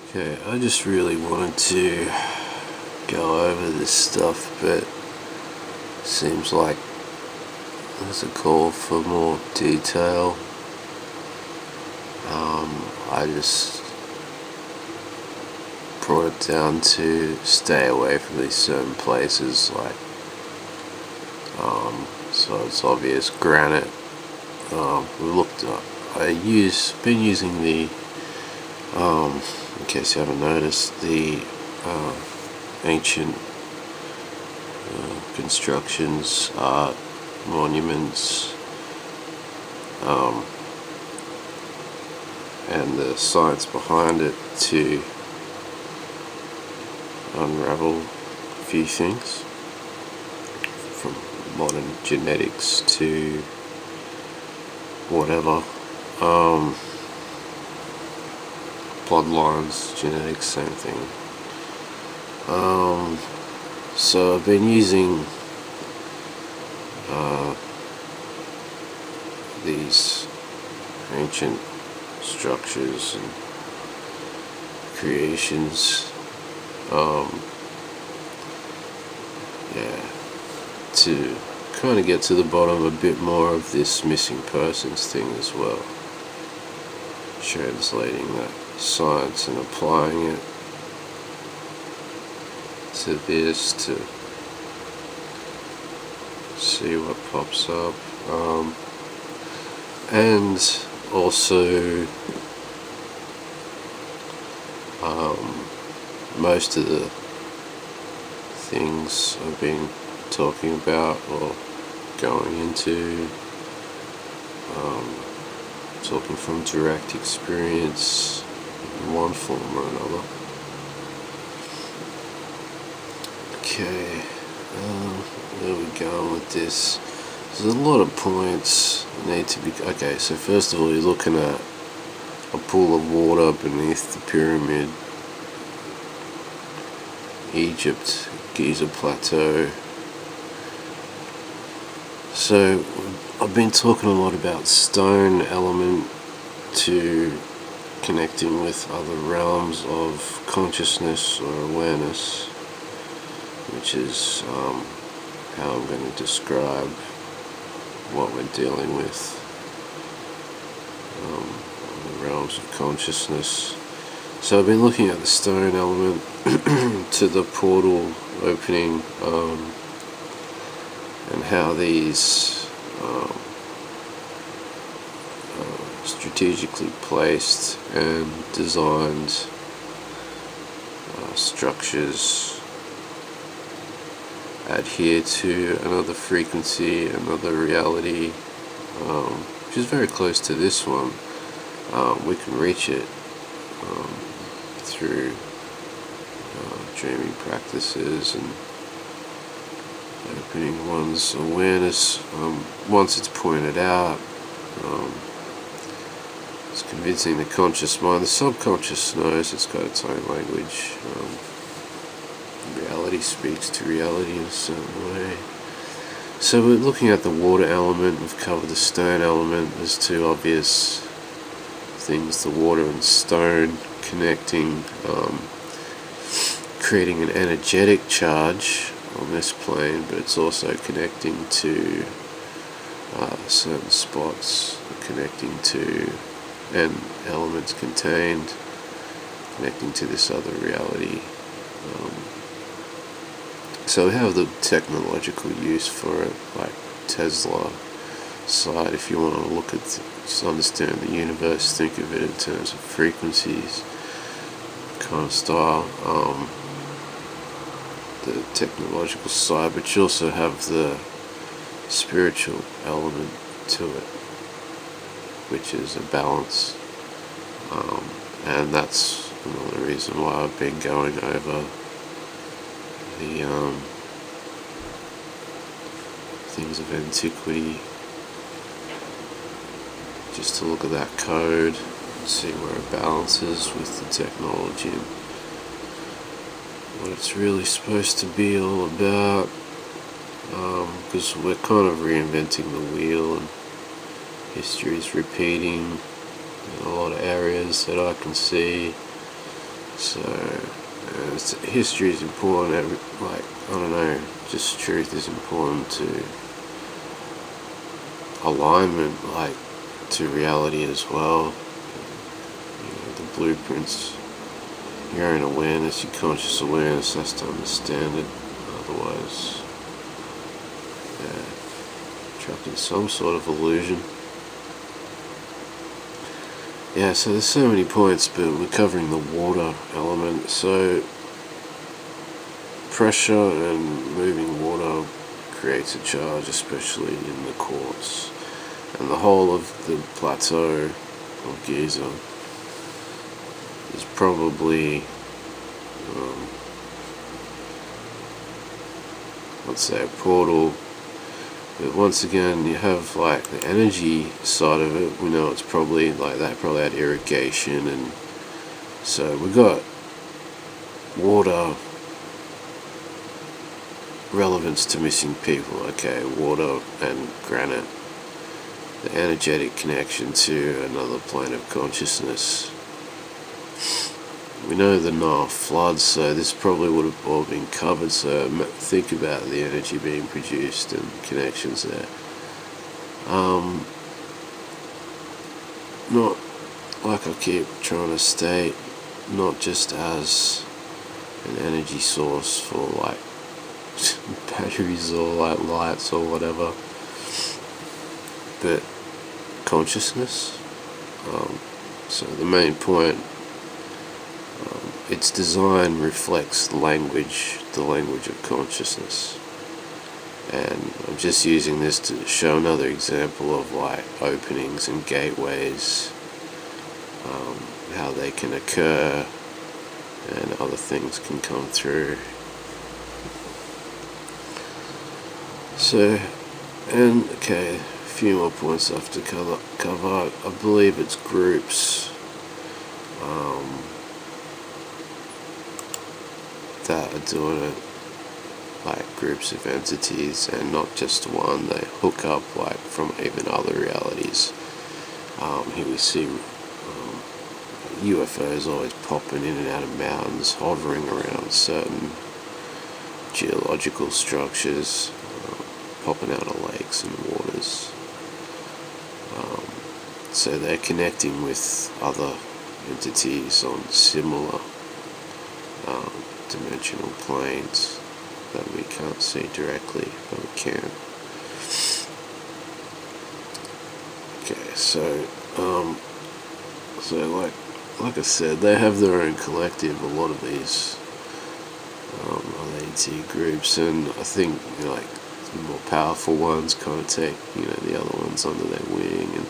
Okay, I just really wanted to go over this stuff, but seems like there's a call for more detail. I just brought it down to stay away from these certain places, like so it's obvious granite. Been using the in case you haven't noticed, the ancient constructions, art, monuments, and the science behind it to unravel a few things, from modern genetics to whatever. Bloodlines, genetics, same thing. So I've been using these ancient structures and creations, to kind of get to the bottom a bit more of this missing persons thing as well. Translating that science and applying it to this to see what pops up, and also most of the things I've been talking about or going into, talking from direct experience in one form or another. Okay, where are we going with this? There's a lot of points that need to be... Okay, so first of all, you're looking at a pool of water beneath the pyramid, Egypt, Giza Plateau. So I've been talking a lot about stone element to connecting with other realms of consciousness or awareness, which is how I'm going to describe what we're dealing with, the realms of consciousness. So I've been looking at the stone element to the portal opening, and how these strategically placed and designed structures adhere to another frequency, another reality, which is very close to this one. We can reach it through dreaming practices and opening one's awareness. Once it's pointed out, it's convincing the conscious mind. The subconscious knows it's got its own language. Reality speaks to reality in a certain way. So we're looking at the water element, we've covered the stone element. There's two obvious things, the water and stone connecting, creating an energetic charge on this plane, but it's also connecting to certain spots, connecting to, and elements contained, connecting to this other reality. So we have the technological use for it, like Tesla side. If you want to look at, just understand the universe, think of it in terms of frequencies, kind of style. The technological side, but you also have the spiritual element to it, which is a balance, and that's another reason why I've been going over the things of antiquity, just to look at that code and see where it balances with the technology and what it's really supposed to be all about, because we're kind of reinventing the wheel and history is repeating in a lot of areas that I can see. So history is important. Like, I don't know, just truth is important to alignment, like to reality as well. The blueprints, your own awareness, your conscious awareness has to understand it. Otherwise, trapped in some sort of illusion. Yeah, so there's so many points, but we're covering the water element. So pressure and moving water creates a charge, especially in the quartz. And the whole of the plateau of Giza is probably, let's say, a portal. But once again, you have like the energy side of it. We know it's probably like that, probably had irrigation, and so we got water relevance to missing people. Okay, water and granite, the energetic connection to another plane of consciousness. We know the Nile floods, so this probably would have all been covered, so think about the energy being produced and connections there. Not, like I keep trying to state, not just as an energy source for like batteries or like lights or whatever, but consciousness. So the main point, its design reflects the language of consciousness. And I'm just using this to show another example of like openings and gateways, how they can occur and other things can come through. So, and okay, a few more points I have to cover. I believe it's groups that are doing it, like groups of entities, and not just one. They hook up like from even other realities. Here we see UFOs always popping in and out of mountains, hovering around certain geological structures, popping out of lakes and waters. So they're connecting with other entities on similar dimensional planes that we can't see directly, but we can. Okay, so like I said, they have their own collective. A lot of these LAT groups, and I think like the more powerful ones kind of take the other ones under their wing, and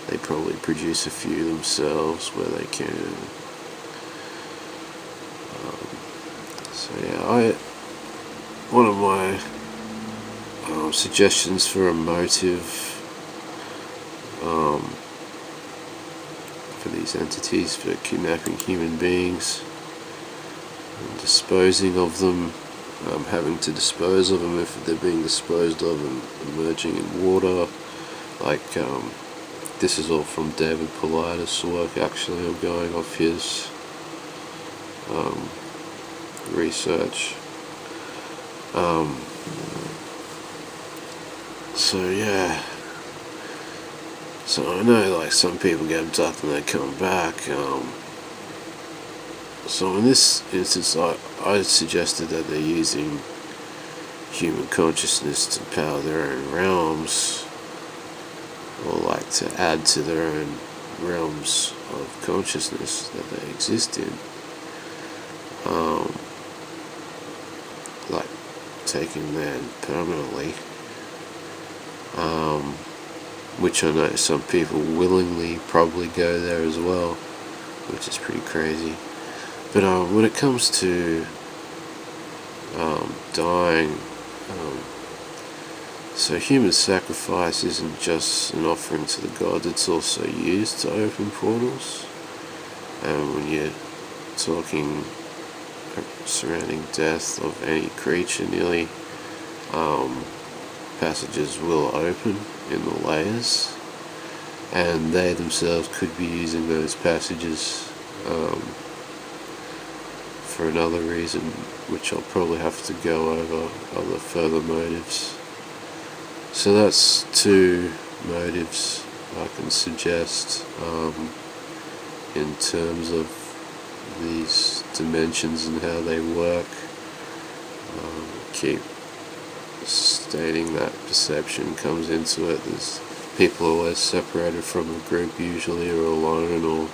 they probably produce a few themselves where they can. So yeah, one of my suggestions for a motive for these entities for kidnapping human beings and disposing of them, having to dispose of them if they're being disposed of and emerging in water, like this is all from David Paulides' work. Actually, I'm going off his research. So yeah, so I know like some people get abducted and they come back. So in this instance, I suggested that they're using human consciousness to power their own realms, or like to add to their own realms of consciousness that they exist in. Like taking them permanently, which I know some people willingly probably go there as well, which is pretty crazy. But when it comes to dying, so human sacrifice isn't just an offering to the gods, it's also used to open portals. And when you're talking surrounding death of any creature, nearly passages will open in the layers, and they themselves could be using those passages for another reason, which I'll probably have to go over other further motives. So that's two motives I can suggest in terms of these dimensions and how they work. Keep stating that perception comes into it. There's people always separated from a group usually, or alone, or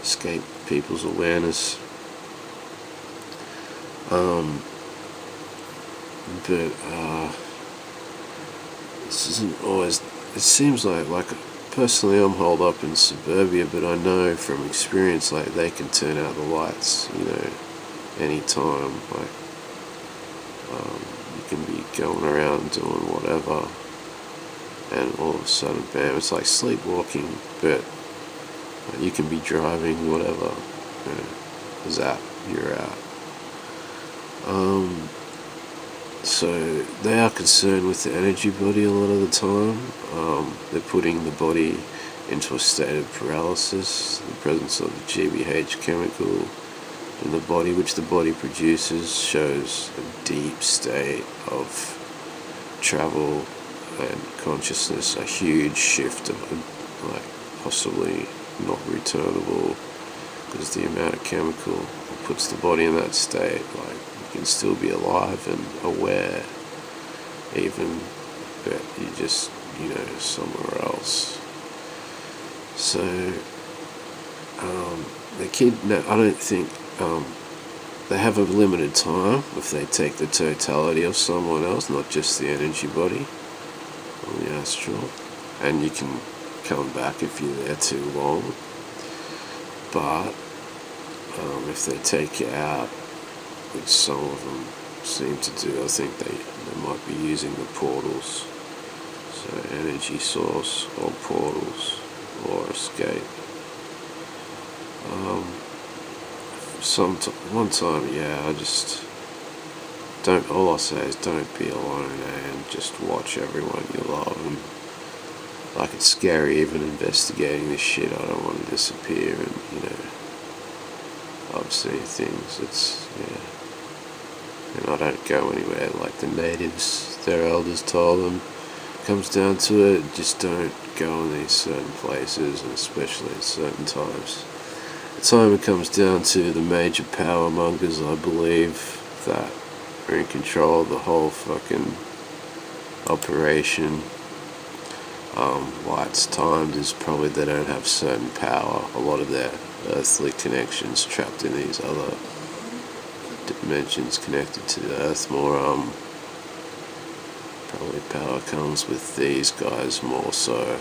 escape people's awareness. But this isn't always. It seems like personally I'm holed up in suburbia, but I know from experience like they can turn out the lights, anytime. Like you can be going around doing whatever, and all of a sudden, bam! It's like sleepwalking, but you can be driving, whatever. Zap, you're out. So they are concerned with the energy body a lot of the time. They're putting the body into a state of paralysis. The presence of the GBH chemical in the body, which the body produces, shows a deep state of travel and consciousness, a huge shift of possibly not returnable, because the amount of chemical puts the body in that state. You can still be alive and aware, even, but you just, somewhere else. So, I don't think, they have a limited time if they take the totality of someone else, not just the energy body or the astral, and you can come back if you're there too long. But if they take you out, which some of them seem to do, I think they might be using the portals, so energy source or portals or escape. One time, I just don't. All I'll say is don't be alone, and just watch everyone you love. And it's scary even investigating this shit. I don't want to disappear, and I've seen things. And I don't go anywhere. Like the natives, their elders told them, comes down to it, just don't go in these certain places, and especially at certain times. The time it comes down to the major power mongers, I believe, that are in control of the whole fucking operation. Why it's timed is probably they don't have certain power. A lot of their earthly connections trapped in these other dimensions connected to the earth more. Probably power comes with these guys more so,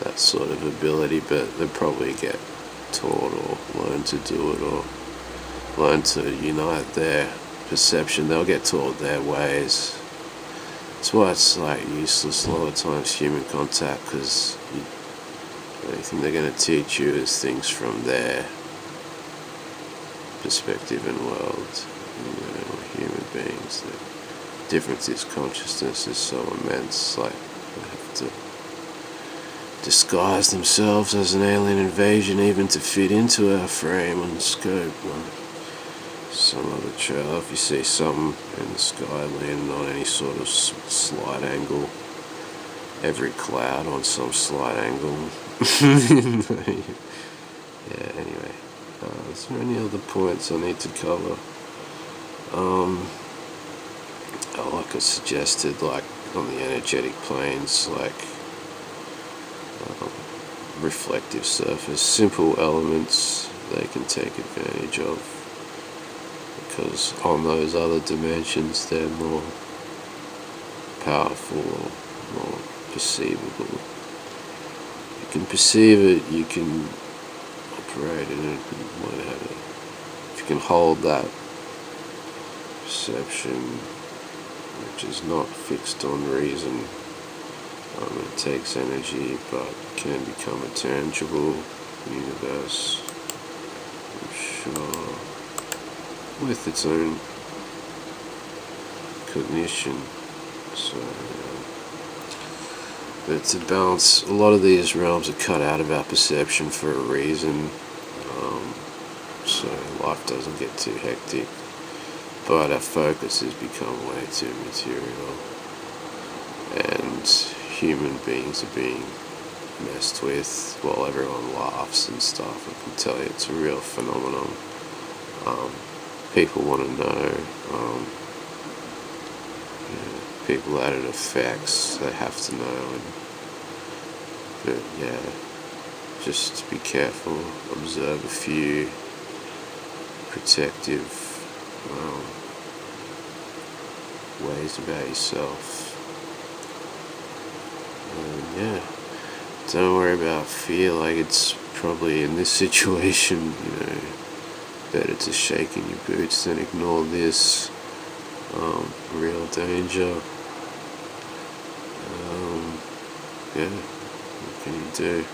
that sort of ability, but they probably get taught or learn to do it, or learn to unite their perception. They'll get taught their ways. That's why it's useless a lot of times, human contact, because the only thing they're going to teach you is things from their perspective and world. Human beings, the difference is consciousness is so immense. They have to disguise themselves as an alien invasion even to fit into our frame and scope. Some other trailer, if you see something in the sky landing on any sort of slight angle, every cloud on some slight angle. Anyway, is there any other points I need to cover? Like I suggested, on the energetic planes, reflective surface, simple elements they can take advantage of, because on those other dimensions they're more powerful or more perceivable. You can perceive it, you can operate in it, if you can hold that perception, which is not fixed on reason. It takes energy, but can become a tangible universe, I'm sure, with its own cognition. So, But to balance, a lot of these realms are cut out of our perception for a reason, so life doesn't get too hectic. But our focus has become way too material, and human beings are being messed with while everyone laughs and stuff. I can tell you it's a real phenomenon. People want to know. People that it affects, they have to know. But yeah, just be careful. Observe a few protective ways about yourself. And yeah, don't worry about fear. Like, it's probably in this situation, better to shake in your boots than ignore this. Real danger. Yeah, what can you do?